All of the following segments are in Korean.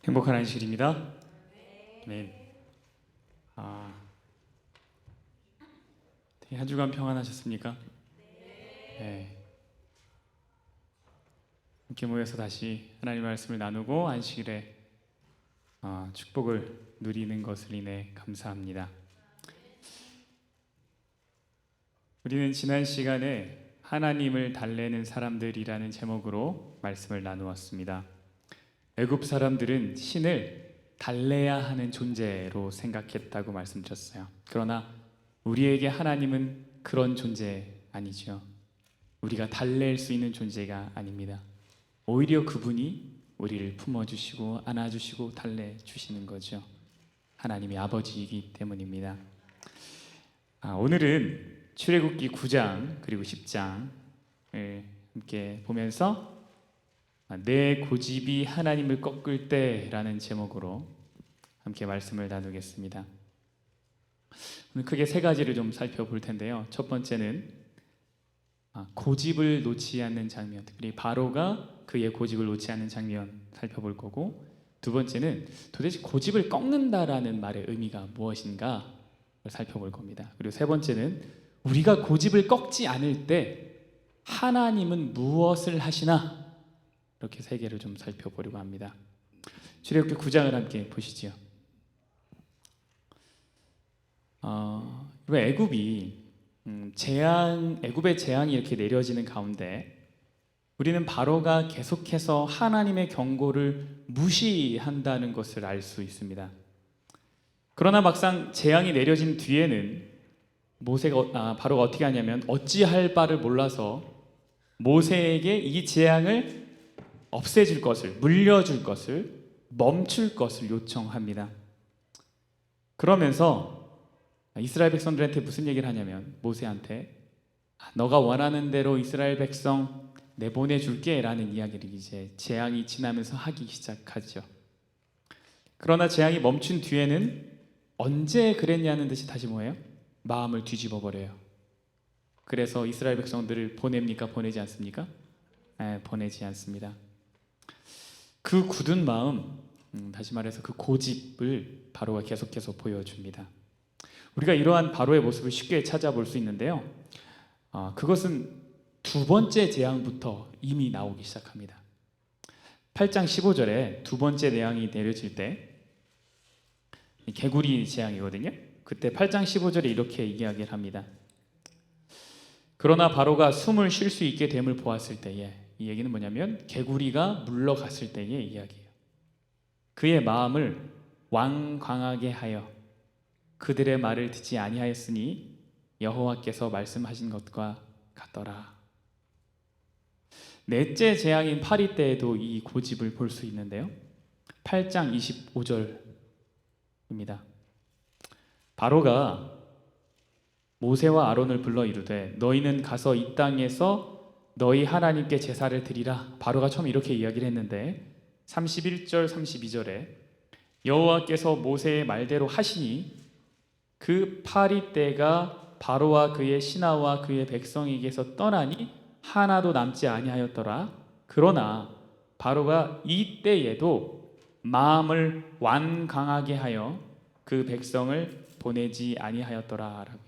행복한 안식일입니다. 네. 한 주간 평안하셨습니까? 네. 함께 모여서 다시 하나님의 말씀을 나누고 안식일에 축복을 누리는 것을 인해 감사합니다. 우리는 지난 시간에 하나님을 달래는 사람들이라는 제목으로 말씀을 나누었습니다. 애굽 사람들은 신을 달래야 하는 존재로 생각했다고 말씀드렸어요. 그러나 우리에게 하나님은 그런 존재 아니죠. 우리가 달랠 수 있는 존재가 아닙니다. 오히려 그분이 우리를 품어주시고 안아주시고 달래주시는 거죠. 하나님이 아버지이기 때문입니다. 오늘은 출애굽기 9장 그리고 10장을 함께 보면서 내 고집이 하나님을 꺾을 때라는 제목으로 함께 말씀을 나누겠습니다. 오늘 크게 세 가지를 좀 살펴볼 텐데요. 첫 번째는 고집을 놓지 않는 장면, 특히 바로가 그의 고집을 놓지 않는 장면 살펴볼 거고, 두 번째는 도대체 고집을 꺾는다라는 말의 의미가 무엇인가 살펴볼 겁니다. 그리고 세 번째는 우리가 고집을 꺾지 않을 때 하나님은 무엇을 하시나, 이렇게 세 개를 좀 살펴보려고 합니다. 출애굽기 9장을 함께 보시죠. 애굽이 애굽의 재앙이 이렇게 내려지는 가운데 우리는 바로가 계속해서 하나님의 경고를 무시한다는 것을 알 수 있습니다. 그러나 막상 재앙이 내려진 뒤에는 바로가 어떻게 하냐면 어찌할 바를 몰라서 모세에게 이 재앙을 없애줄 것을, 물려줄 것을, 멈출 것을 요청합니다. 그러면서 이스라엘 백성들한테 무슨 얘기를 하냐면 모세한테 너가 원하는 대로 이스라엘 백성 내보내줄게 라는 이야기를 이제 재앙이 지나면서 하기 시작하죠. 그러나 재앙이 멈춘 뒤에는 언제 그랬냐는 듯이 다시 뭐예요? 마음을 뒤집어 버려요. 그래서 이스라엘 백성들을 보냅니까? 보내지 않습니까? 보내지 않습니다. 그 굳은 마음, 다시 말해서 그 고집을 바로가 계속해서 보여줍니다. 우리가 이러한 바로의 모습을 쉽게 찾아볼 수 있는데요. 그것은 두 번째 재앙부터 이미 나오기 시작합니다. 8장 15절에 두 번째 재앙이 내려질 때, 개구리 재앙이거든요. 그때 8장 15절에 이렇게 이야기를 합니다. 그러나 바로가 숨을 쉴 수 있게 됨을 보았을 때에, 이 얘기는 뭐냐면 개구리가 물러갔을 때의 이야기예요. 그의 마음을 완강하게 하여 그들의 말을 듣지 아니하였으니 여호와께서 말씀하신 것과 같더라. 넷째 재앙인 파리 때에도 이 고집을 볼 수 있는데요. 8장 25절입니다. 바로가 모세와 아론을 불러 이르되 너희는 가서 이 땅에서 너희 하나님께 제사를 드리라. 바로가 처음 이렇게 이야기를 했는데 31절 32절에 여호와께서 모세의 말대로 하시니 그 파리 때가 바로와 그의 신하와 그의 백성에게서 떠나니 하나도 남지 아니하였더라. 그러나 바로가 이 때에도 마음을 완강하게 하여 그 백성을 보내지 아니하였더라 라고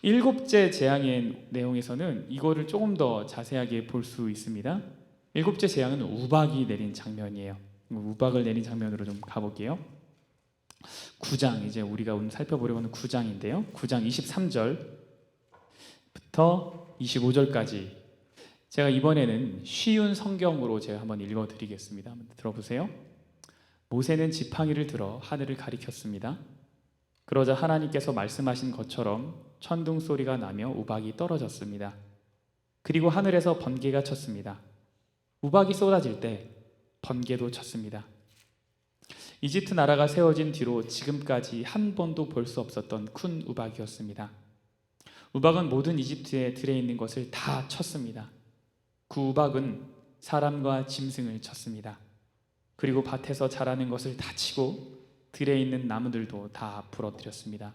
일곱째 재앙의 내용에서는 이거를 조금 더 자세하게 볼 수 있습니다. 일곱째 재앙은 우박이 내린 장면이에요. 우박을 내린 장면으로 좀 가볼게요. 9장, 이제 우리가 오늘 살펴보려고 하는 9장인데요. 9장 23절부터 25절까지 제가 이번에는 쉬운 성경으로 제가 한번 읽어드리겠습니다. 한번 들어보세요. 모세는 지팡이를 들어 하늘을 가리켰습니다. 그러자 하나님께서 말씀하신 것처럼 천둥 소리가 나며 우박이 떨어졌습니다. 그리고 하늘에서 번개가 쳤습니다. 우박이 쏟아질 때 번개도 쳤습니다. 이집트 나라가 세워진 뒤로 지금까지 한 번도 볼 수 없었던 큰 우박이었습니다. 우박은 모든 이집트에 들어있는 것을 다 쳤습니다. 그 우박은 사람과 짐승을 쳤습니다. 그리고 밭에서 자라는 것을 다 치고 들에 있는 나무들도 다 부러뜨렸습니다.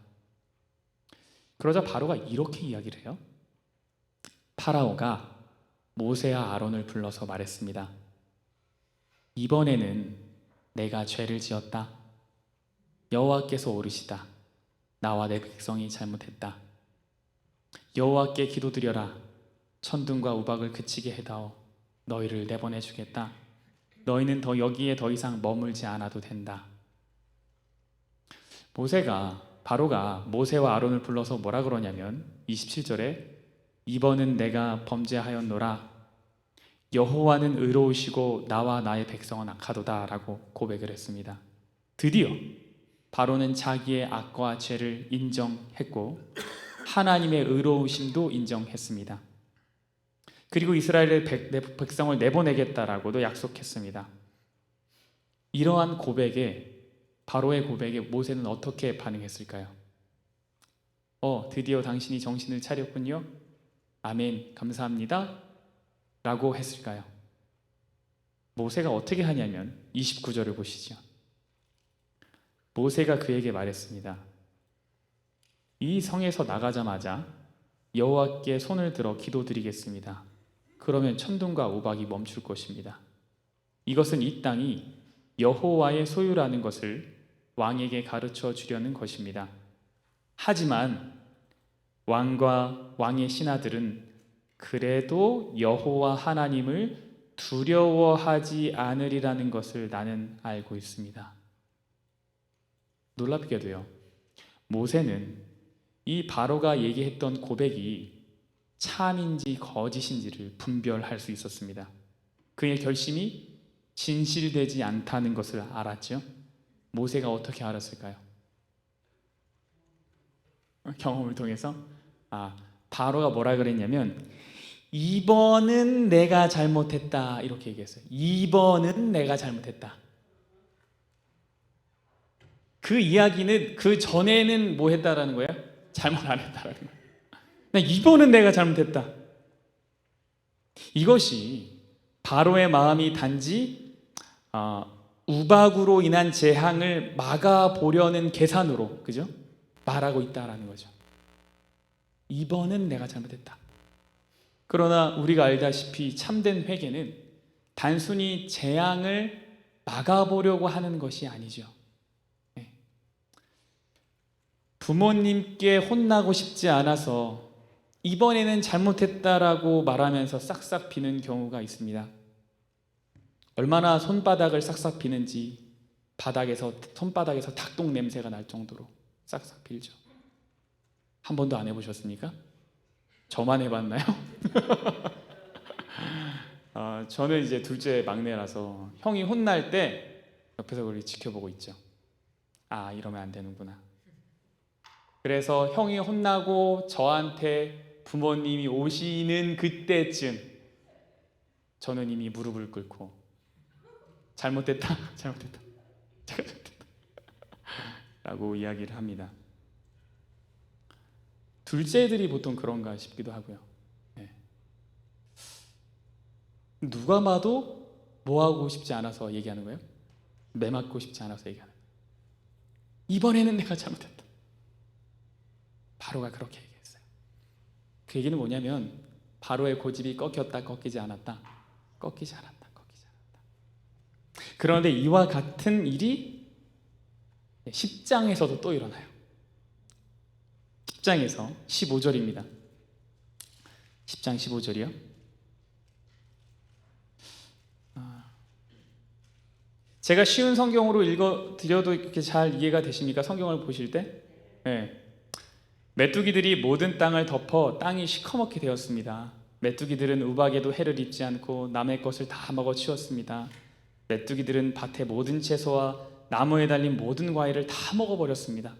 그러자 바로가 이렇게 이야기를 해요. 파라오가 모세와 아론을 불러서 말했습니다. 이번에는 내가 죄를 지었다. 여호와께서 오르시다. 나와 내 백성이 잘못했다. 여호와께 기도드려라. 천둥과 우박을 그치게 해다오. 너희를 내보내 주겠다. 너희는 여기에 더 이상 머물지 않아도 된다. 바로가 모세와 아론을 불러서 뭐라 그러냐면 27절에 이번은 내가 범죄하였노라. 여호와는 의로우시고 나와 나의 백성은 악하도다 라고 고백을 했습니다. 드디어 바로는 자기의 악과 죄를 인정했고 하나님의 의로우심도 인정했습니다. 그리고 이스라엘의 백성을 내보내겠다라고도 약속했습니다. 이러한 바로의 고백에 모세는 어떻게 반응했을까요? 드디어 당신이 정신을 차렸군요. 아멘, 감사합니다 라고 했을까요? 모세가 어떻게 하냐면 29절을 보시죠. 모세가 그에게 말했습니다. 이 성에서 나가자마자 여호와께 손을 들어 기도드리겠습니다. 그러면 천둥과 우박이 멈출 것입니다. 이것은 이 땅이 여호와의 소유라는 것을 왕에게 가르쳐 주려는 것입니다. 하지만 왕과 왕의 신하들은 그래도 여호와 하나님을 두려워하지 않으리라는 것을 나는 알고 있습니다. 놀랍게도요, 모세는 이 바로가 얘기했던 고백이 참인지 거짓인지를 분별할 수 있었습니다. 그의 결심이 진실되지 않다는 것을 알았죠. 모세가 어떻게 알았을까요? 경험을 통해서 바로가 뭐라 그랬냐면 이번은 내가 잘못했다 이렇게 얘기했어요. 이번은 내가 잘못했다. 그 이야기는 그 전에는 뭐 했다라는 거예요? 잘못 안 했다라는 거예요. 이번은 내가 잘못했다. 이것이 바로의 마음이 단지 우박으로 인한 재앙을 막아보려는 계산으로, 그죠? 말하고 있다라는 거죠. 이번은 내가 잘못했다. 그러나 우리가 알다시피 참된 회개는 단순히 재앙을 막아보려고 하는 것이 아니죠. 부모님께 혼나고 싶지 않아서 이번에는 잘못했다라고 말하면서 싹싹 비는 경우가 있습니다. 얼마나 손바닥을 싹싹 비는지 손바닥에서 닭똥 냄새가 날 정도로 싹싹 빌죠. 한 번도 안 해보셨습니까? 저만 해봤나요? 저는 이제 둘째 막내라서 형이 혼날 때 옆에서 그걸 지켜보고 있죠. 이러면 안 되는구나. 그래서 형이 혼나고 저한테 부모님이 오시는 그때쯤 저는 이미 무릎을 꿇고 잘못됐다 라고 이야기를 합니다. 둘째들이 보통 그런가 싶기도 하고요. 누가 봐도 뭐하고 싶지 않아서 얘기하는 거예요? 매 맞고 싶지 않아서 얘기하는 거예요. 이번에는 내가 잘못했다. 바로가 그렇게 얘기했어요. 그 얘기는 뭐냐면 바로의 고집이 꺾였다, 꺾이지 않았다. 꺾이지 않았다. 그런데 이와 같은 일이 10장에서도 또 일어나요. 10장에서 15절입니다. 10장 15절이요. 제가 쉬운 성경으로 읽어드려도 이렇게 잘 이해가 되십니까? 성경을 보실 때? 네. 메뚜기들이 모든 땅을 덮어 땅이 시커멓게 되었습니다. 메뚜기들은 우박에도 해를 입지 않고 남의 것을 다 먹어치웠습니다. 메뚜기들은 밭의 모든 채소와 나무에 달린 모든 과일을 다 먹어버렸습니다.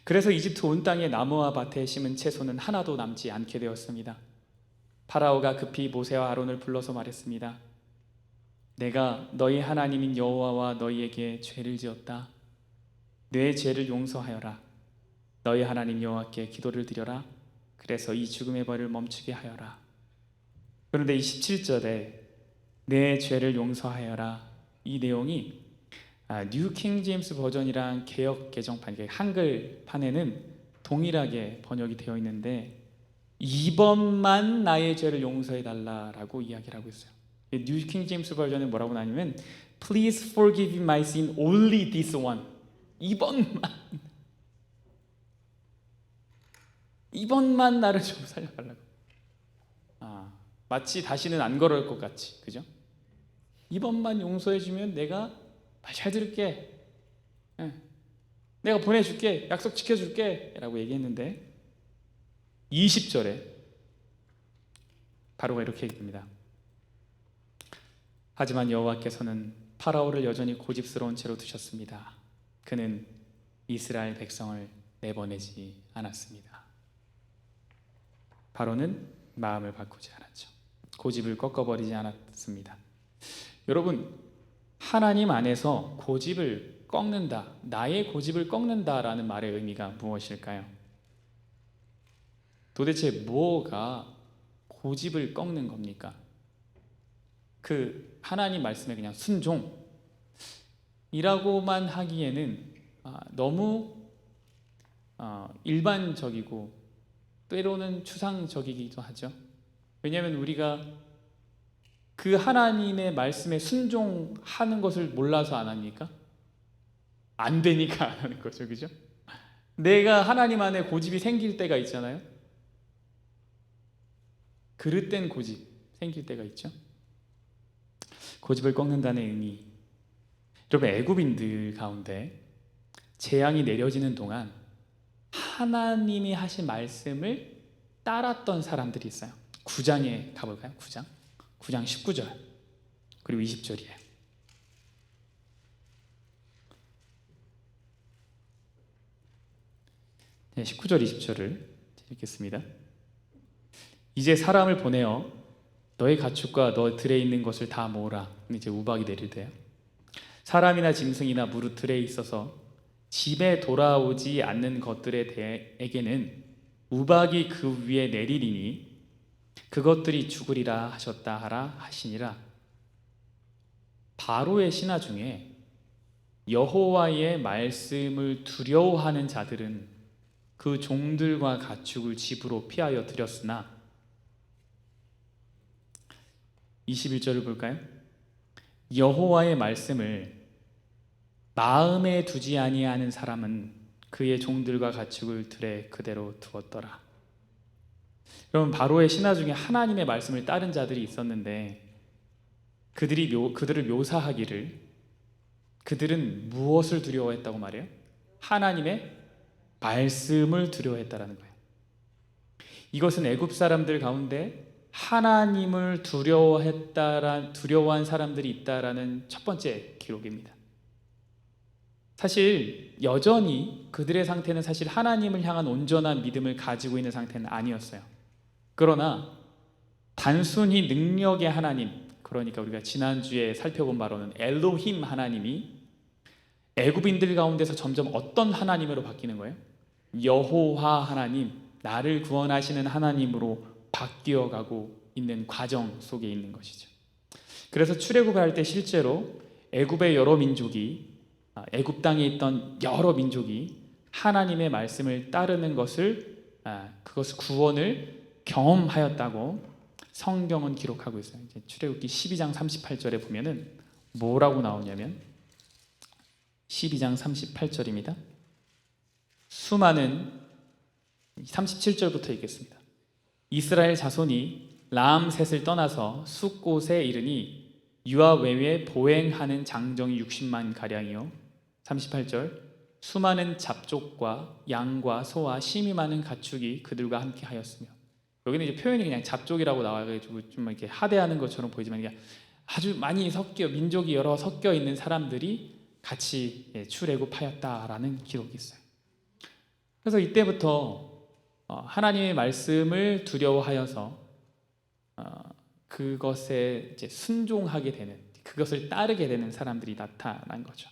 그래서 이집트 온 땅의 나무와 밭에 심은 채소는 하나도 남지 않게 되었습니다. 파라오가 급히 모세와 아론을 불러서 말했습니다. 내가 너희 하나님인 여호와와 너희에게 죄를 지었다. 내 죄를 용서하여라. 너희 하나님 여호와께 기도를 드려라. 그래서 이 죽음의 벌을 멈추게 하여라. 그런데 이 17절에 내 죄를 용서하여라, 이 내용이 뉴 킹 제임스 버전이랑 개역 개정판, 한글판에는 동일하게 번역이 되어 있는데 이번만 나의 죄를 용서해 달라라고 이야기를 하고 있어요. 뉴 킹 제임스 버전은 뭐라고 나냐면 Please forgive my sin only this one. 이번만 나를 좀 살려달라고. 마치 다시는 안 그럴 것 같이, 그죠? 이번만 용서해주면 내가 말 잘 들을게. 내가 보내줄게. 약속 지켜줄게. 라고 얘기했는데 20절에 바로가 이렇게 얘기합니다. 하지만 여호와께서는 파라오를 여전히 고집스러운 채로 두셨습니다. 그는 이스라엘 백성을 내보내지 않았습니다. 파로는 마음을 바꾸지 않았죠. 고집을 꺾어버리지 않았습니다. 여러분, 하나님 안에서 고집을 꺾는다, 나의 고집을 꺾는다라는 말의 의미가 무엇일까요? 도대체 뭐가 고집을 꺾는 겁니까? 그 하나님 말씀에 그냥 순종이라고만 하기에는 너무 일반적이고 때로는 추상적이기도 하죠. 왜냐하면 우리가 그 하나님의 말씀에 순종하는 것을 몰라서 안 합니까? 안 되니까 안 하는 거죠, 그죠? 내가 하나님 안에 고집이 생길 때가 있잖아요. 그릇된 고집 생길 때가 있죠. 고집을 꺾는다는 의미. 여러분, 애굽인들 가운데 재앙이 내려지는 동안 하나님이 하신 말씀을 따랐던 사람들이 있어요. 9장에 가볼까요? 9장 19절 그리고 20절이에요. 네, 19절 20절을 읽겠습니다. 이제 사람을 보내어 너의 가축과 너 들에 있는 것을 다 모으라. 이제 우박이 내릴 때요. 사람이나 짐승이나 무릇 들에 있어서 집에 돌아오지 않는 것들에게는 우박이 그 위에 내리리니 그것들이 죽으리라 하셨다 하라 하시니라. 바로의 신하 중에 여호와의 말씀을 두려워하는 자들은 그 종들과 가축을 집으로 피하여 들였으나 21절을 볼까요? 여호와의 말씀을 마음에 두지 아니하는 사람은 그의 종들과 가축을 들에 그대로 두었더라. 여러분, 바로의 신하 중에 하나님의 말씀을 따른 자들이 있었는데 그들을 묘사하기를 그들은 무엇을 두려워했다고 말해요? 하나님의 말씀을 두려워했다라는 거예요. 이것은 애굽 사람들 가운데 하나님을 두려워한 사람들이 있다라는 첫 번째 기록입니다. 사실 여전히 그들의 상태는 사실 하나님을 향한 온전한 믿음을 가지고 있는 상태는 아니었어요. 그러나 단순히 능력의 하나님, 그러니까 우리가 지난주에 살펴본 바로는 엘로힘 하나님이 애굽인들 가운데서 점점 어떤 하나님으로 바뀌는 거예요? 여호와 하나님, 나를 구원하시는 하나님으로 바뀌어가고 있는 과정 속에 있는 것이죠. 그래서 출애굽을 할 때 실제로 애굽의 여러 민족이, 애굽 땅에 있던 여러 민족이 하나님의 말씀을 따르는 것을, 그것을 구원을 경험하였다고 성경은 기록하고 있어요. 이제 출애굽기 12장 38절에 보면은 뭐라고 나오냐면 12장 38절입니다. 수많은 37절부터 읽겠습니다. 이스라엘 자손이 라암셋을 떠나서 숫곳에 이르니 유아 외에 보행하는 장정이 60만 가량이요. 38절 수많은 잡족과 양과 소와 심이 많은 가축이 그들과 함께 하였으며, 여기는 이제 표현이 그냥 잡족이라고 나와가지고 좀 이렇게 하대하는 것처럼 보이지만 이게 아주 많이 민족이 여러 섞여 있는 사람들이 같이 출애굽하였다라는 기록이 있어요. 그래서 이때부터 하나님의 말씀을 두려워하여서 그것에 이제 순종하게 되는, 그것을 따르게 되는 사람들이 나타난 거죠.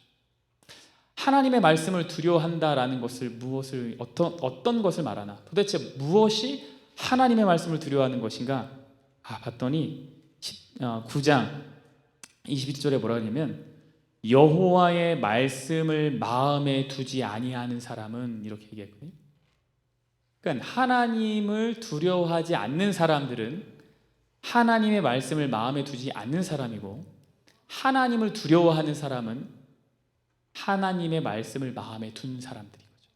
하나님의 말씀을 두려워한다라는 것을 어떤 것을 말하나? 도대체 무엇이 하나님의 말씀을 두려워하는 것인가? 봤더니 9장 21절에 뭐라 하냐면 여호와의 말씀을 마음에 두지 아니하는 사람은, 이렇게 얘기했거든요. 그러니까 하나님을 두려워하지 않는 사람들은 하나님의 말씀을 마음에 두지 않는 사람이고, 하나님을 두려워하는 사람은 하나님의 말씀을 마음에 둔 사람들인 거죠.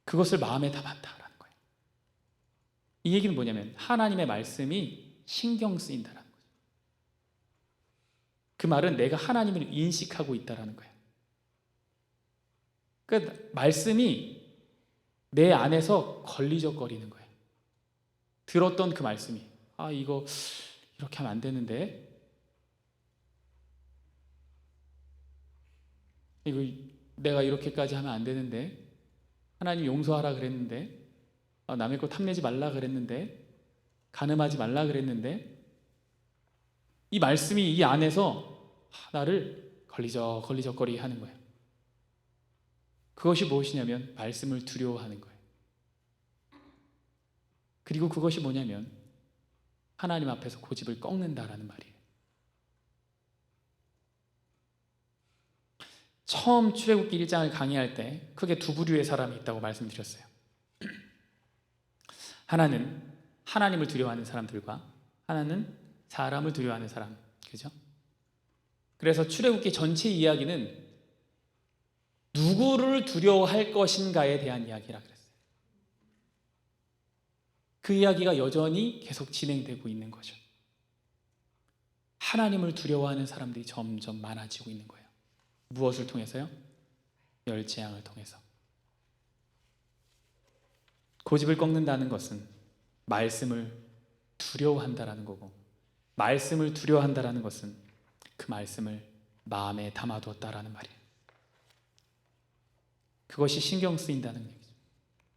그것을 마음에 담았다라는 거예요. 이 얘기는 뭐냐면 하나님의 말씀이 신경 쓰인다라는 거예요. 그 말은 내가 하나님을 인식하고 있다라는 거예요. 그러니까 말씀이 내 안에서 걸리적거리는 거예요. 들었던 그 말씀이, 이거 이렇게 하면 안 되는데, 이거 내가 이렇게까지 하면 안 되는데, 하나님 용서하라 그랬는데, 남의 거 탐내지 말라 그랬는데, 간음하지 말라 그랬는데, 이 말씀이 이 안에서 나를 걸리적거리게 하는 거예요. 그것이 무엇이냐면 말씀을 두려워하는 거예요. 그리고 그것이 뭐냐면 하나님 앞에서 고집을 꺾는다라는 말이에요. 처음 출애굽기 1장을 강의할 때 크게 두 부류의 사람이 있다고 말씀드렸어요. 하나는 하나님을 두려워하는 사람들과 하나는 사람을 두려워하는 사람, 그죠? 그래서 출애굽기 전체 이야기는 누구를 두려워할 것인가에 대한 이야기라 그랬어요. 그 이야기가 여전히 계속 진행되고 있는 거죠. 하나님을 두려워하는 사람들이 점점 많아지고 있는 거예요. 무엇을 통해서요? 열재앙을 통해서. 고집을 꺾는다는 것은 말씀을 두려워한다라는 거고, 말씀을 두려워한다라는 것은 그 말씀을 마음에 담아두었다라는 말이에요. 그것이 신경 쓰인다는 얘기죠.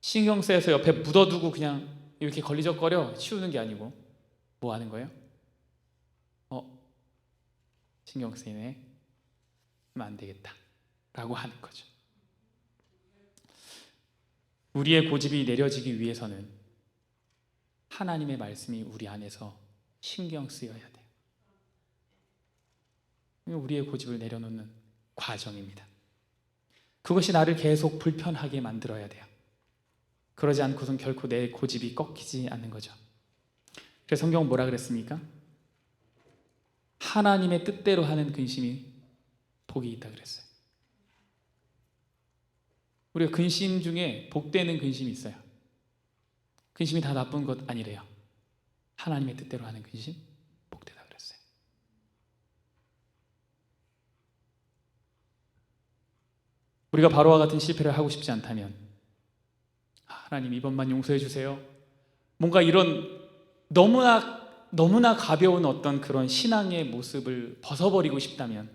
신경 쓰여서 옆에 묻어두고 그냥 이렇게 걸리적거려 치우는 게 아니고 뭐 하는 거예요? 신경 쓰이네, 하면 안 되겠다 라고 하는 거죠. 우리의 고집이 내려지기 위해서는 하나님의 말씀이 우리 안에서 신경 쓰여야 돼요. 우리의 고집을 내려놓는 과정입니다. 그것이 나를 계속 불편하게 만들어야 돼요. 그러지 않고선 결코 내 고집이 꺾이지 않는 거죠. 그래서 성경은 뭐라 그랬습니까? 하나님의 뜻대로 하는 근심이 복이 있다 그랬어요. 우리가 근심 중에 복되는 근심이 있어요. 근심이 다 나쁜 것 아니래요. 하나님의 뜻대로 하는 근심 복되다 그랬어요. 우리가 바로와 같은 실패를 하고 싶지 않다면 하나님 이번만 용서해 주세요. 뭔가 이런 너무나 가벼운 어떤 그런 신앙의 모습을 벗어버리고 싶다면,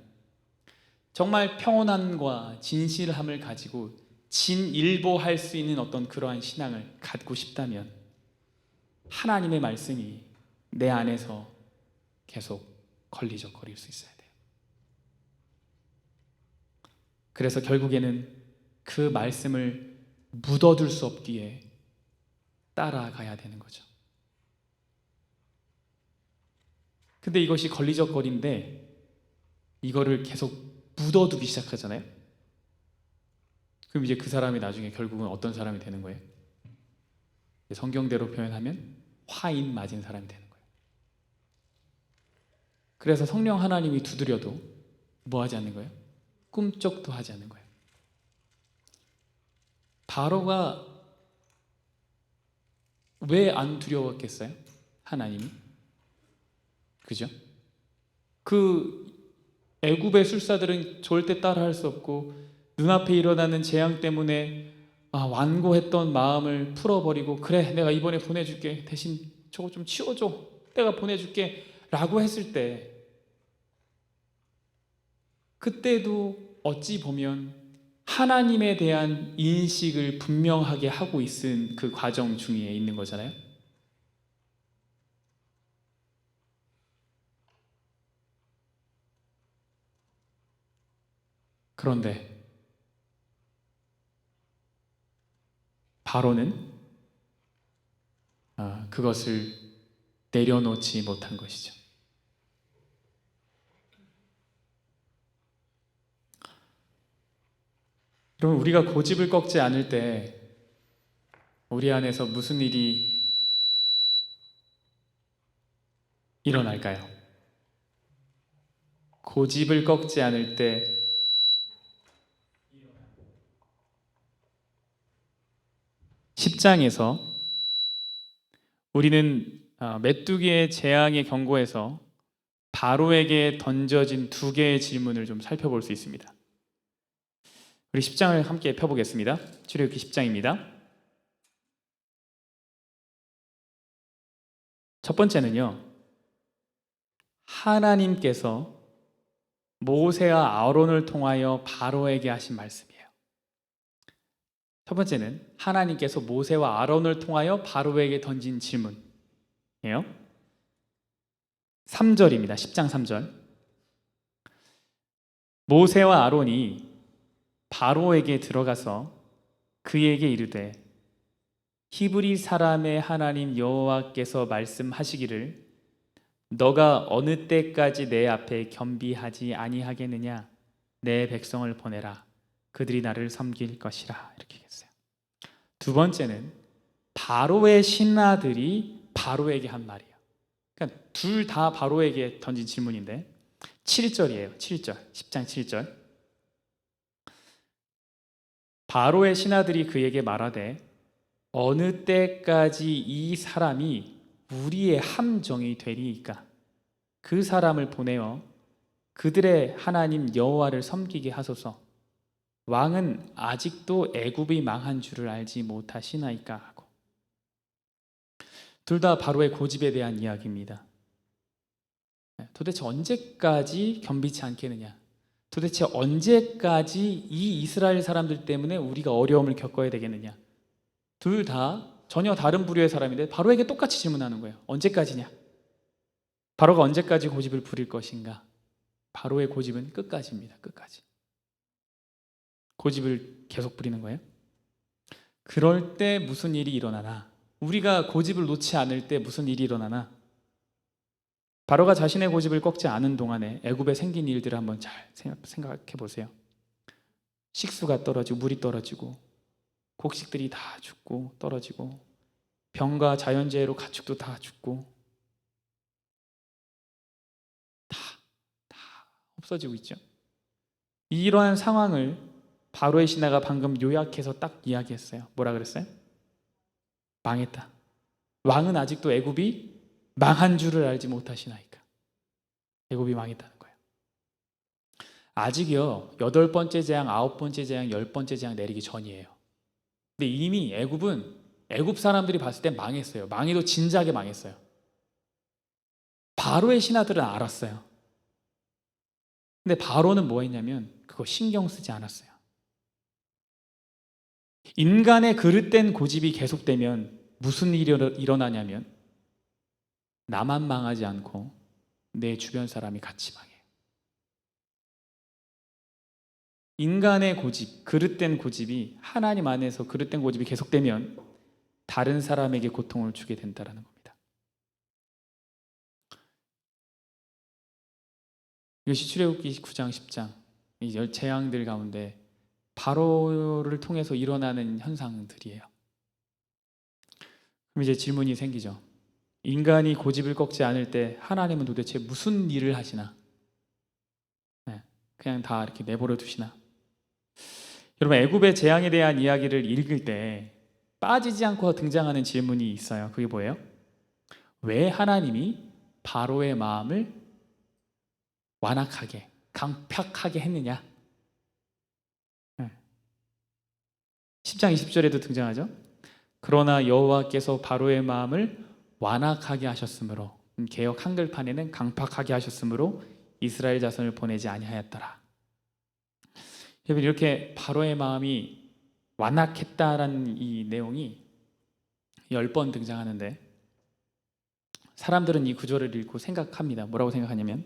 정말 평온함과 진실함을 가지고 진일보할 수 있는 어떤 그러한 신앙을 갖고 싶다면 하나님의 말씀이 내 안에서 계속 걸리적거릴 수 있어야 돼요. 그래서 결국에는 그 말씀을 묻어둘 수 없기에 따라가야 되는 거죠. 근데 이것이 걸리적거린데 이거를 계속 묻어두기 시작하잖아요. 그럼 이제 그 사람이 나중에 결국은 어떤 사람이 되는 거예요? 성경대로 표현하면 화인 맞은 사람이 되는 거예요. 그래서 성령 하나님이 두드려도 뭐 하지 않는 거예요? 꿈쩍도 하지 않는 거예요. 바로가 왜 안 두려웠겠어요? 하나님이? 그죠? 그 애굽의 술사들은 절대 따라할 수 없고 눈앞에 일어나는 재앙 때문에 완고했던 마음을 풀어버리고, 그래 내가 이번에 보내줄게, 대신 저거 좀 치워줘, 내가 보내줄게 라고 했을 때, 그때도 어찌 보면 하나님에 대한 인식을 분명하게 하고 있은 그 과정 중에 있는 거잖아요. 그런데 바로는 그것을 내려놓지 못한 것이죠. 여러분, 우리가 고집을 꺾지 않을 때 우리 안에서 무슨 일이 일어날까요? 고집을 꺾지 않을 때 10장에서 우리는 메뚜기의 재앙의 경고에서 바로에게 던져진 두 개의 질문을 좀 살펴볼 수 있습니다. 우리 10장을 함께 펴보겠습니다. 출애굽기 10장입니다. 첫 번째는요, 하나님께서 모세와 아론을 통하여 바로에게 하신 말씀이에요. 첫 번째는 하나님께서 모세와 아론을 통하여 바로에게 던진 질문이에요. 3절입니다. 10장 3절. 모세와 아론이 바로에게 들어가서 그에게 이르되 히브리 사람의 하나님 여호와께서 말씀하시기를 너가 어느 때까지 내 앞에 겸비하지 아니하겠느냐? 내 백성을 보내라. 그들이 나를 섬길 것이라. 이렇게 했어요. 두 번째는 바로의 신하들이 바로에게 한 말이에요. 그러니까 둘 다 바로에게 던진 질문인데 7절이에요. 7절. 10장 7절. 바로의 신하들이 그에게 말하되 어느 때까지 이 사람이 우리의 함정이 되리이까? 그 사람을 보내어 그들의 하나님 여호와를 섬기게 하소서. 왕은 아직도 애굽이 망한 줄을 알지 못하시나이까 하고. 둘 다 바로의 고집에 대한 이야기입니다. 도대체 언제까지 겸비치 않겠느냐? 도대체 언제까지 이 이스라엘 사람들 때문에 우리가 어려움을 겪어야 되겠느냐? 둘 다 전혀 다른 부류의 사람인데 바로에게 똑같이 질문하는 거예요. 언제까지냐? 바로가 언제까지 고집을 부릴 것인가? 바로의 고집은 끝까지입니다. 끝까지. 고집을 계속 부리는 거예요. 그럴 때 무슨 일이 일어나나? 우리가 고집을 놓지 않을 때 무슨 일이 일어나나? 바로가 자신의 고집을 꺾지 않은 동안에 애굽에 생긴 일들을 한번 잘 생각해 보세요. 식수가 떨어지고 물이 떨어지고 곡식들이 다 죽고 떨어지고 병과 자연재해로 가축도 다 죽고 다 없어지고 있죠. 이러한 상황을 바로의 신하가 방금 요약해서 딱 이야기했어요. 뭐라 그랬어요? 망했다. 왕은 아직도 애굽이 망한 줄을 알지 못하시나이까. 애굽이 망했다는 거예요. 아직이요 8번째 재앙, 9번째 재앙, 10번째 재앙 내리기 전이에요. 근데 이미 애굽 사람들이 봤을 때 망했어요. 망해도 진작에 망했어요. 바로의 신하들은 알았어요. 근데 바로는 뭐 했냐면 그거 신경 쓰지 않았어요. 인간의 그릇된 고집이 계속되면 무슨 일이 일어나냐면 나만 망하지 않고 내 주변 사람이 같이 망해요. 인간의 고집, 그릇된 고집이 하나님 안에서 그릇된 고집이 계속되면 다른 사람에게 고통을 주게 된다는 겁니다. 이것이 출애굽기 9장, 10장 이 재앙들 가운데 바로를 통해서 일어나는 현상들이에요. 그럼 이제 질문이 생기죠. 인간이 고집을 꺾지 않을 때 하나님은 도대체 무슨 일을 하시나? 그냥 다 이렇게 내버려 두시나? 여러분, 애굽의 재앙에 대한 이야기를 읽을 때 빠지지 않고 등장하는 질문이 있어요. 그게 뭐예요? 왜 하나님이 바로의 마음을 완악하게, 강팍하게 했느냐? 10장 20절에도 등장하죠. 그러나 여호와께서 바로의 마음을 완악하게 하셨으므로, 개역 한글판에는 강팍하게 하셨으므로 이스라엘 자손을 보내지 아니하였더라. 여러분, 이렇게 바로의 마음이 완악했다라는 이 내용이 10번 등장하는데 사람들은 이 구절을 읽고 생각합니다. 뭐라고 생각하냐면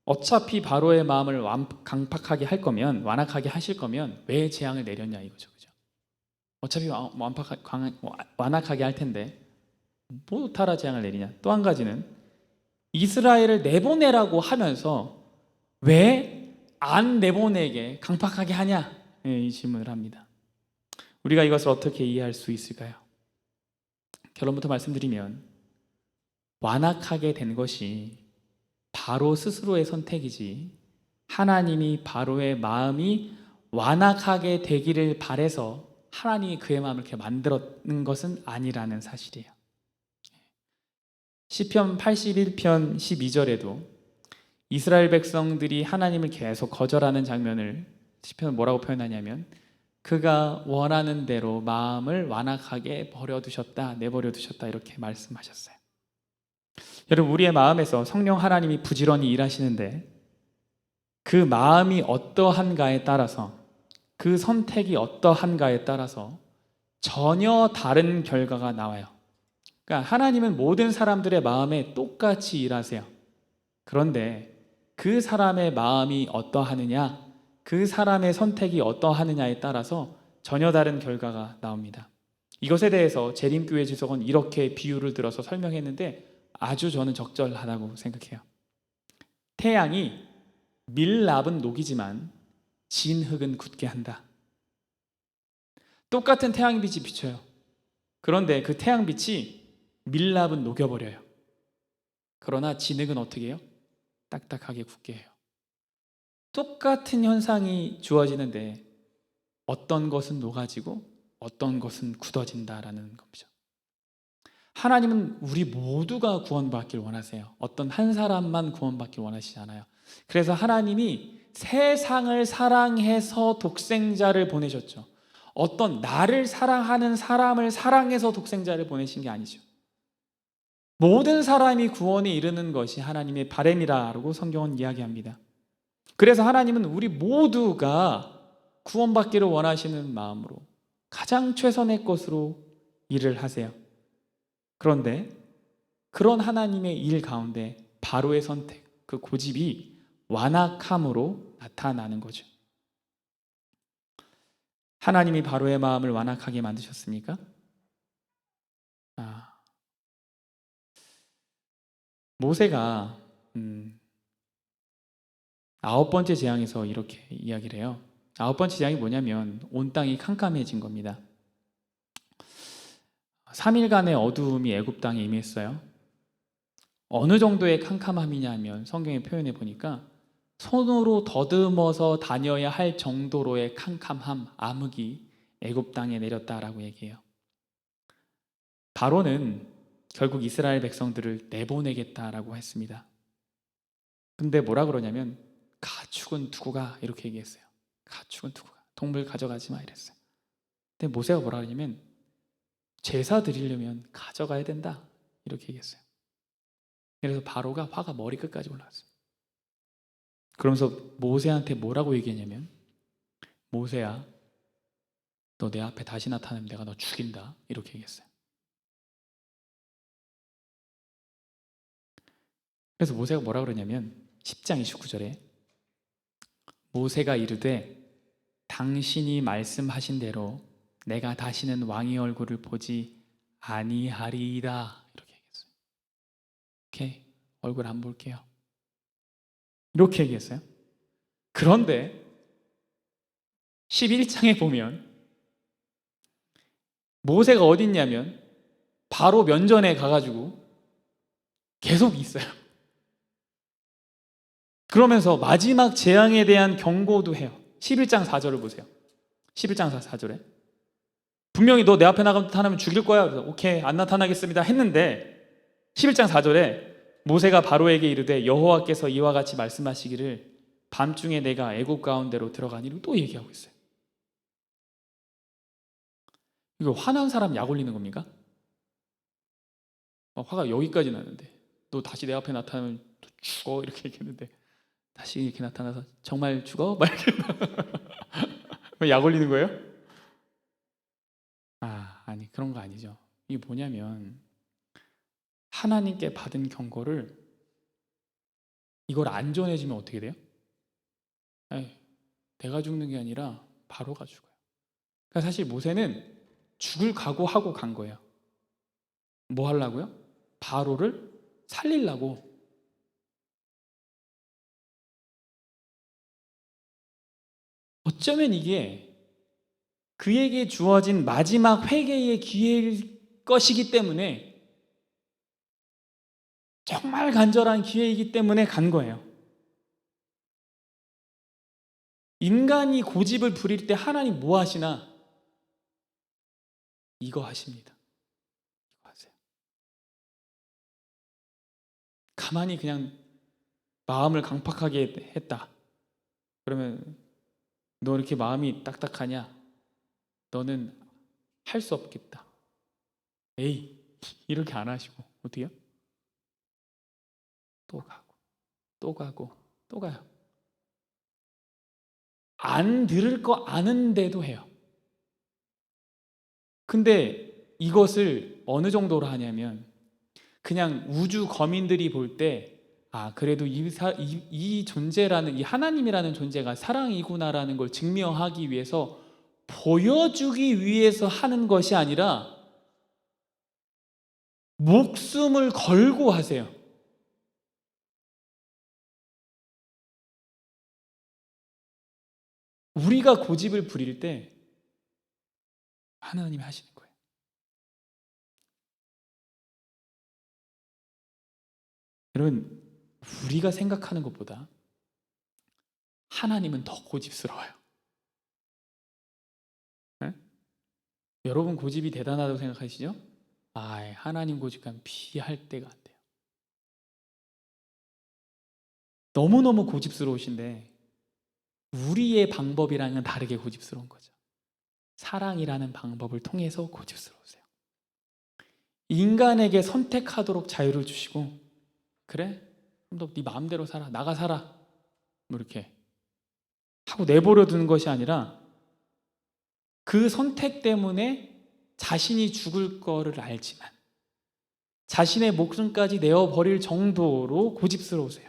어차피 바로의 마음을 강팍하게 할 거면, 완악하게 하실 거면 왜 재앙을 내렸냐 이거죠. 그죠? 어차피 완악하게 할 텐데 뭐 타라 재앙을 내리냐. 또 한 가지는 이스라엘을 내보내라고 하면서 왜 안 내보내게 강팍하게 하냐, 이 질문을 합니다. 우리가 이것을 어떻게 이해할 수 있을까요? 결론부터 말씀드리면 완악하게 된 것이 바로 스스로의 선택이지 하나님이 바로의 마음이 완악하게 되기를 바래서 하나님이 그의 마음을 이렇게 만들었는 것은 아니라는 사실이에요. 시편 81편 12절에도 이스라엘 백성들이 하나님을 계속 거절하는 장면을 시편은 뭐라고 표현하냐면 그가 원하는 대로 마음을 완악하게 버려두셨다, 내버려두셨다 이렇게 말씀하셨어요. 여러분, 우리의 마음에서 성령 하나님이 부지런히 일하시는데 그 마음이 어떠한가에 따라서, 그 선택이 어떠한가에 따라서 전혀 다른 결과가 나와요. 그러니까 하나님은 모든 사람들의 마음에 똑같이 일하세요. 그런데 그 사람의 마음이 어떠하느냐, 그 사람의 선택이 어떠하느냐에 따라서 전혀 다른 결과가 나옵니다. 이것에 대해서 재림교회 지석은 이렇게 비유를 들어서 설명했는데 아주 저는 적절하다고 생각해요. 태양이 밀랍은 녹이지만 진흙은 굳게 한다. 똑같은 태양빛이 비쳐요. 그런데 그 태양빛이 밀랍은 녹여버려요. 그러나 진흙은 어떻게 해요? 딱딱하게 굳게 해요. 똑같은 현상이 주어지는데 어떤 것은 녹아지고 어떤 것은 굳어진다라는 겁니다. 하나님은 우리 모두가 구원받길 원하세요. 어떤 한 사람만 구원받길 원하시지 않아요. 그래서 하나님이 세상을 사랑해서 독생자를 보내셨죠. 어떤 나를 사랑하는 사람을 사랑해서 독생자를 보내신 게 아니죠. 모든 사람이 구원에 이르는 것이 하나님의 바람이라고 성경은 이야기합니다. 그래서 하나님은 우리 모두가 구원받기를 원하시는 마음으로 가장 최선의 것으로 일을 하세요. 그런데 그런 하나님의 일 가운데 바로의 선택, 그 고집이 완악함으로 나타나는 거죠. 하나님이 바로의 마음을 완악하게 만드셨습니까? 모세가 9번째 재앙에서 이렇게 이야기를 해요. 9번째 재앙이 뭐냐면 온 땅이 캄캄해진 겁니다. 3일간의 어두움이 애굽 땅에 임했어요. 어느 정도의 캄캄함이냐면 성경에 표현해 보니까 손으로 더듬어서 다녀야 할 정도로의 캄캄함, 암흑이 애굽 땅에 내렸다라고 얘기해요. 바로는 결국 이스라엘 백성들을 내보내겠다라고 했습니다. 근데 뭐라 그러냐면 가축은 두고 가 이렇게 얘기했어요. 가축은 두고 가, 동물 가져가지 마 이랬어요. 근데 모세가 뭐라 그러냐면 제사 드리려면 가져가야 된다 이렇게 얘기했어요. 그래서 바로가 화가 머리끝까지 올라왔어요. 그러면서 모세한테 뭐라고 얘기했냐면 모세야, 너 내 앞에 다시 나타나면 내가 너 죽인다 이렇게 얘기했어요. 그래서 모세가 뭐라 그러냐면 10장 29절에 모세가 이르되 당신이 말씀하신 대로 내가 다시는 왕의 얼굴을 보지 아니하리이다 이렇게 얘기했어요. 오케이, 얼굴 안 볼게요 이렇게 얘기했어요. 그런데 11장에 보면 모세가 어디 있냐면 바로 면전에 가가지고 계속 있어요. 그러면서 마지막 재앙에 대한 경고도 해요. 11장 4절을 보세요. 11장 4절에 분명히 너 내 앞에 나타나면 죽일 거야. 그래서 오케이, 안 나타나겠습니다 했는데 11장 4절에 모세가 바로에게 이르되 여호와께서 이와 같이 말씀하시기를 밤중에 내가 애굽 가운데로 들어가니로 또 얘기하고 있어요. 이거 화난 사람 약 올리는 겁니까? 화가 여기까지 나는데 너 다시 내 앞에 나타나면 죽어 이렇게 얘기했는데 다시 이렇게 나타나서 정말 죽어? 막 이렇게 약 올리는 거예요? 아니 그런 거 아니죠. 이게 뭐냐면 하나님께 받은 경고를 이걸 안 전해주면 어떻게 돼요? 내가 죽는 게 아니라 바로가 죽어요. 그러니까 사실 모세는 죽을 각오하고 간 거예요. 뭐 하려고요? 바로를 살리려고. 어쩌면 이게 그에게 주어진 마지막 회개의 기회일 것이기 때문에 정말 간절한 기회이기 때문에 간 거예요. 인간이 고집을 부릴 때 하나님 뭐 하시나? 이거 하십니다. 이거 하세요. 가만히 그냥 마음을 강팍하게 했다. 그러면 너 이렇게 마음이 딱딱하냐? 너는 할 수 없겠다. 에이, 이렇게 안 하시고 어떻게요? 또 가고 또 가고 또 가요. 안 들을 거 아는데도 해요. 근데 이것을 어느 정도로 하냐면 그냥 우주 거민들이 볼 때 그래도 이 존재라는, 이 하나님이라는 존재가 사랑이구나라는 걸 증명하기 위해서, 보여주기 위해서 하는 것이 아니라 목숨을 걸고 하세요. 우리가 고집을 부릴 때 하나님이 하시는 거예요. 여러분, 우리가 생각하는 것보다 하나님은 더 고집스러워요. 네? 여러분 고집이 대단하다고 생각하시죠? 하나님 고집감 비할 데가 안 돼요. 너무너무 고집스러우신데 우리의 방법이랑은 다르게 고집스러운 거죠. 사랑이라는 방법을 통해서 고집스러우세요. 인간에게 선택하도록 자유를 주시고, 그래? 그럼 너 네 마음대로 살아. 나가 살아. 뭐 이렇게 하고 내버려 두는 것이 아니라 그 선택 때문에 자신이 죽을 거를 알지만 자신의 목숨까지 내어버릴 정도로 고집스러우세요.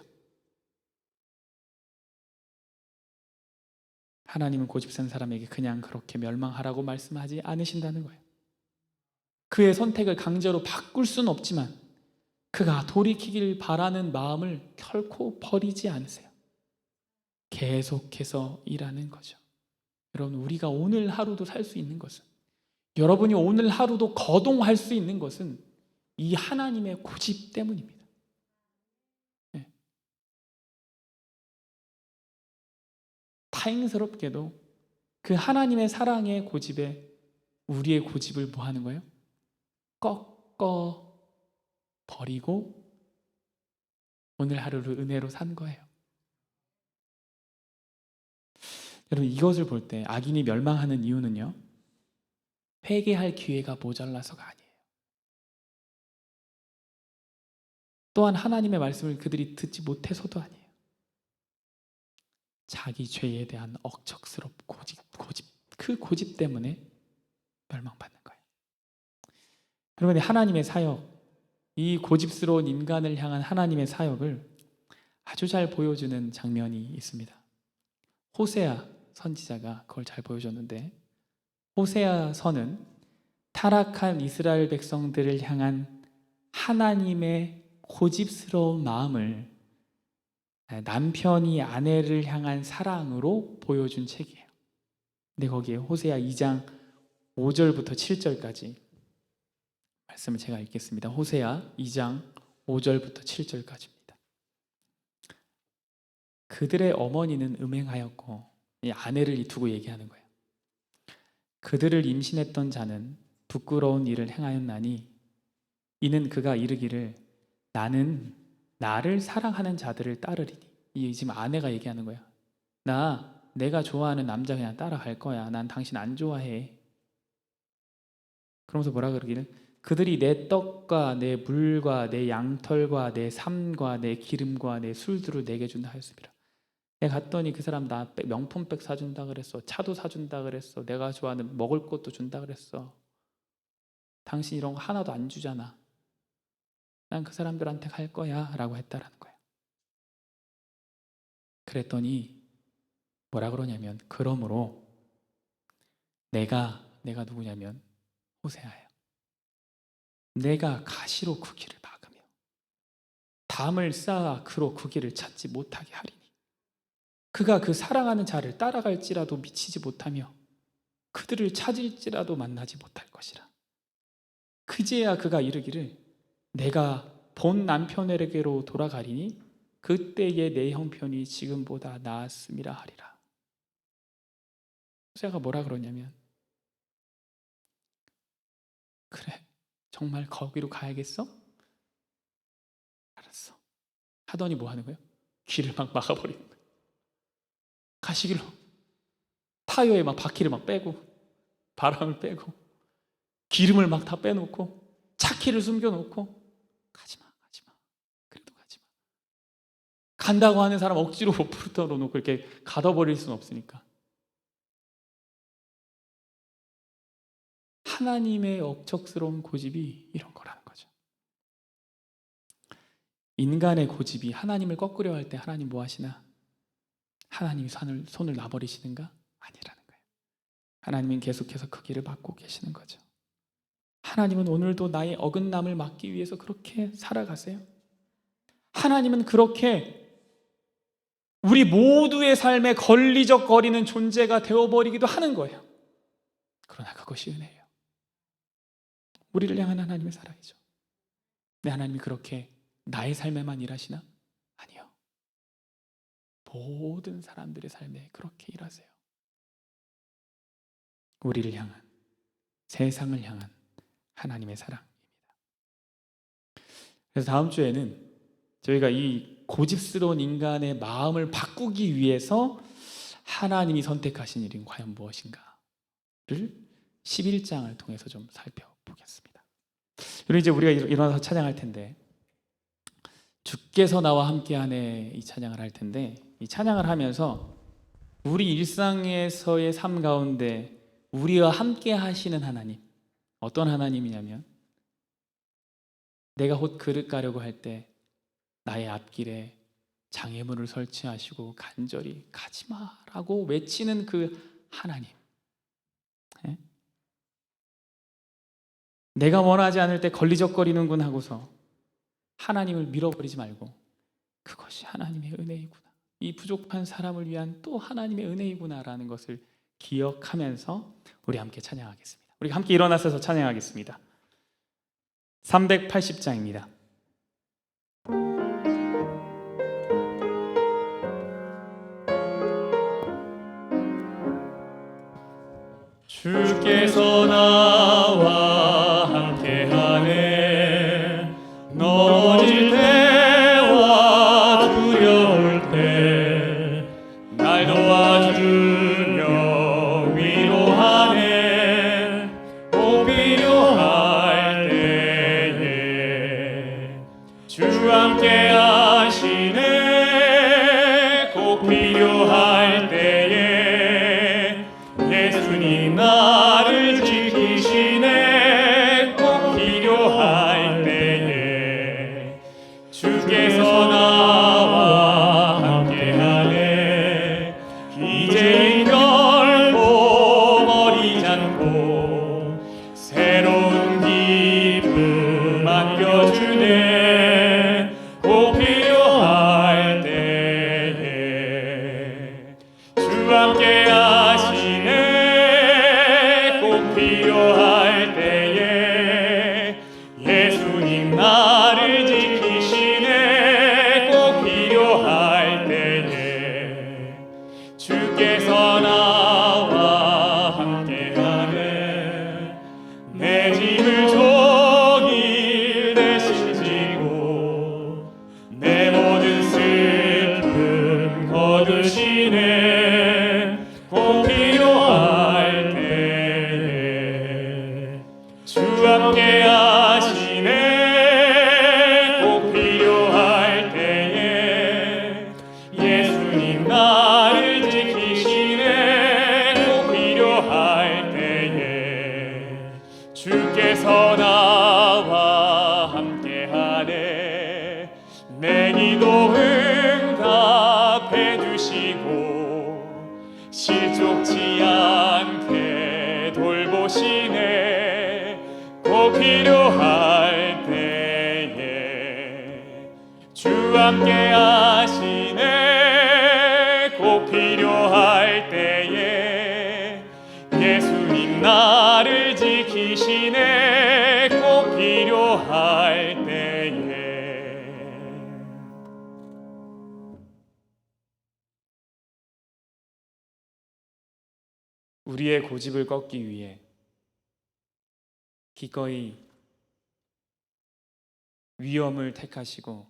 하나님은 고집센 사람에게 그냥 그렇게 멸망하라고 말씀하지 않으신다는 거예요. 그의 선택을 강제로 바꿀 수는 없지만 그가 돌이키길 바라는 마음을 결코 버리지 않으세요. 계속해서 일하는 거죠. 여러분, 우리가 오늘 하루도 살 수 있는 것은, 여러분이 오늘 하루도 거동할 수 있는 것은 이 하나님의 고집 때문입니다. 네. 다행스럽게도 그 하나님의 사랑의 고집에 우리의 고집을 뭐 하는 거예요? 꺾어 버리고 오늘 하루를 은혜로 산 거예요. 여러분, 이것을 볼 때 악인이 멸망하는 이유는요, 회개할 기회가 모자라서가 아니에요. 또한 하나님의 말씀을 그들이 듣지 못해서도 아니에요. 자기 죄에 대한 억척스럽고 그 고집 때문에 멸망받는 거예요. 여러분, 하나님의 사역, 이 고집스러운 인간을 향한 하나님의 사역을 아주 잘 보여주는 장면이 있습니다. 호세아 선지자가 그걸 잘 보여줬는데, 호세아서는 타락한 이스라엘 백성들을 향한 하나님의 고집스러운 마음을 남편이 아내를 향한 사랑으로 보여준 책이에요. 근데 거기에 호세아 2장 5절부터 7절까지 말씀을 제가 읽겠습니다. 호세아 2장 5절부터 7절까지입니다. 그들의 어머니는 음행하였고, 이 아내를 두고 얘기하는 거예요. 그들을 임신했던 자는 부끄러운 일을 행하였나니 이는 그가 이르기를 나는 나를 사랑하는 자들을 따르리니. 이 지금 아내가 얘기하는 거야. 내가 좋아하는 남자 그냥 따라갈 거야. 난 당신 안 좋아해. 그러면서 뭐라 그러기를 그들이 내 떡과 내 물과 내 양털과 내 삶과 내 기름과 내 술들을 내게 준다 하였습니다. 내가 갔더니 그 사람 나 명품백 사준다 그랬어. 차도 사준다 그랬어. 내가 좋아하는 먹을 것도 준다 그랬어. 당신 이런 거 하나도 안 주잖아. 난 그 사람들한테 갈 거야 라고 했다라는 거예요. 그랬더니 뭐라 그러냐면, 그러므로 내가 누구냐면 호세아예요. 내가 가시로 그 길을 막으며 담을 쌓아 그로 그 길을 찾지 못하게 하리니 그가 그 사랑하는 자를 따라갈지라도 미치지 못하며 그들을 찾을지라도 만나지 못할 것이라. 그제야 그가 이르기를 내가 본 남편에게로 돌아가리니 그때의 내 형편이 지금보다 나았음이라 하리라. 호세아가 뭐라 그러냐면, 그래, 정말 거기로 가야겠어? 알았어. 하더니 뭐 하는 거예요? 길을 막 막아버리는 거예요. 가시길로 타이어에 막 바퀴를 막 빼고 바람을 빼고 기름을 막 다 빼놓고 차키를 숨겨놓고, 가지마, 가지마, 그래도 가지마. 간다고 하는 사람 억지로 풀어놓고 놓고 이렇게 가둬버릴 수는 없으니까. 하나님의 억척스러운 고집이 이런 거라는 거죠. 인간의 고집이 하나님을 꺾으려 할 때 하나님 뭐 하시나? 하나님이 손을 놔버리시는가? 아니라는 거예요. 하나님은 계속해서 그 길을 막고 계시는 거죠. 하나님은 오늘도 나의 어긋남을 막기 위해서 그렇게 살아가세요. 하나님은 그렇게 우리 모두의 삶에 걸리적거리는 존재가 되어버리기도 하는 거예요. 그러나 그것이 은혜예요. 우리를 향한 하나님의 사랑이죠. 네, 하나님이 그렇게 나의 삶에만 일하시나? 아니요. 모든 사람들의 삶에 그렇게 일하세요. 우리를 향한, 세상을 향한 하나님의 사랑입니다. 그래서 다음 주에는 저희가 이 고집스러운 인간의 마음을 바꾸기 위해서 하나님이 선택하신 일은 과연 무엇인가를 11장을 통해서 좀 살펴보겠습니다. 그리고 이제 우리가 일어나서 찬양할 텐데, 주께서 나와 함께하네, 이 찬양을 할 텐데, 이 찬양을 하면서 우리 일상에서의 삶 가운데 우리와 함께 하시는 하나님, 어떤 하나님이냐면, 내가 곧 그릇 가려고 할 때 나의 앞길에 장애물을 설치하시고 간절히 가지마라고 외치는 그 하나님. 네? 내가 원하지 않을 때 걸리적거리는군 하고서 하나님을 밀어버리지 말고, 그것이 하나님의 은혜이구나, 이 부족한 사람을 위한 또 하나님의 은혜이구나라는 것을 기억하면서 우리 함께 찬양하겠습니다. 우리 함께 일어나서 찬양하겠습니다. 380장입니다. 주께서 나와 함께하네, 넘어질 때와 두려울 때 날 도와주며 위로하네, 꼭 필요할 때에 주 함께 하시네, 꼭 필요할 때에 예수님 나를 지키시네, 꼭 필요할 때에 주께서 나와 함께하네, 이제는 결코 버리지 않고 새로운 기쁨 안겨주네, 꼭 필요할 때에 주 함께 하시네, 꼭 필요할 때에 예수님 나를 지키시네, 꼭 필요할 때에 주께서 나와 함께하네, 내 짐을 종일 대신 지고 내 모든 슬픔 거두시네, 꼭 필요할 때에 주 함께 하시네, 꼭 필요할 때에 예수님 나를 지키시네, 꼭 필요할 때에 주께서 나와 함께하네, 내 기도 응답해 주시고 실족치 않게 돌보시네, 꼭 필요할 때에 주 함께 하시네, 꼭 필요할 때에 예수님 나를 지키시네, 꼭 필요할 때에 우리의 고집을 꺾기 위해 기꺼이 위험을 택하시고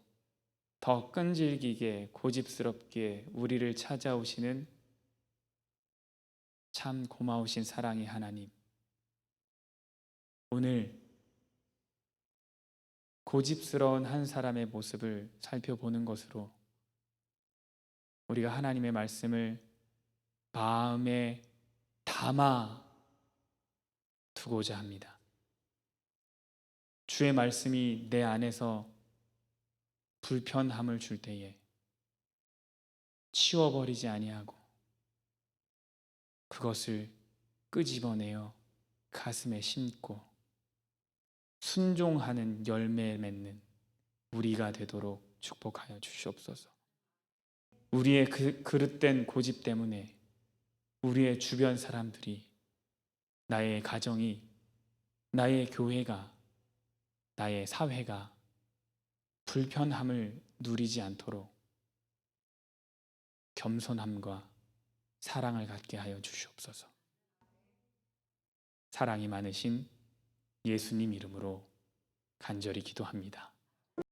더 끈질기게 고집스럽게 우리를 찾아오시는 참 고마우신 사랑의 하나님, 오늘 고집스러운 한 사람의 모습을 살펴보는 것으로 우리가 하나님의 말씀을 마음에 담아 두고자 합니다. 주의 말씀이 내 안에서 불편함을 줄 때에 치워버리지 아니하고 그것을 끄집어내어 가슴에 심고 순종하는 열매 맺는 우리가 되도록 축복하여 주시옵소서. 우리의 그릇된 고집 때문에 우리의 주변 사람들이, 나의 가정이, 나의 교회가, 나의 사회가 불편함을 누리지 않도록 겸손함과 사랑을 갖게 하여 주시옵소서. 사랑이 많으신 예수님 이름으로 간절히 기도합니다.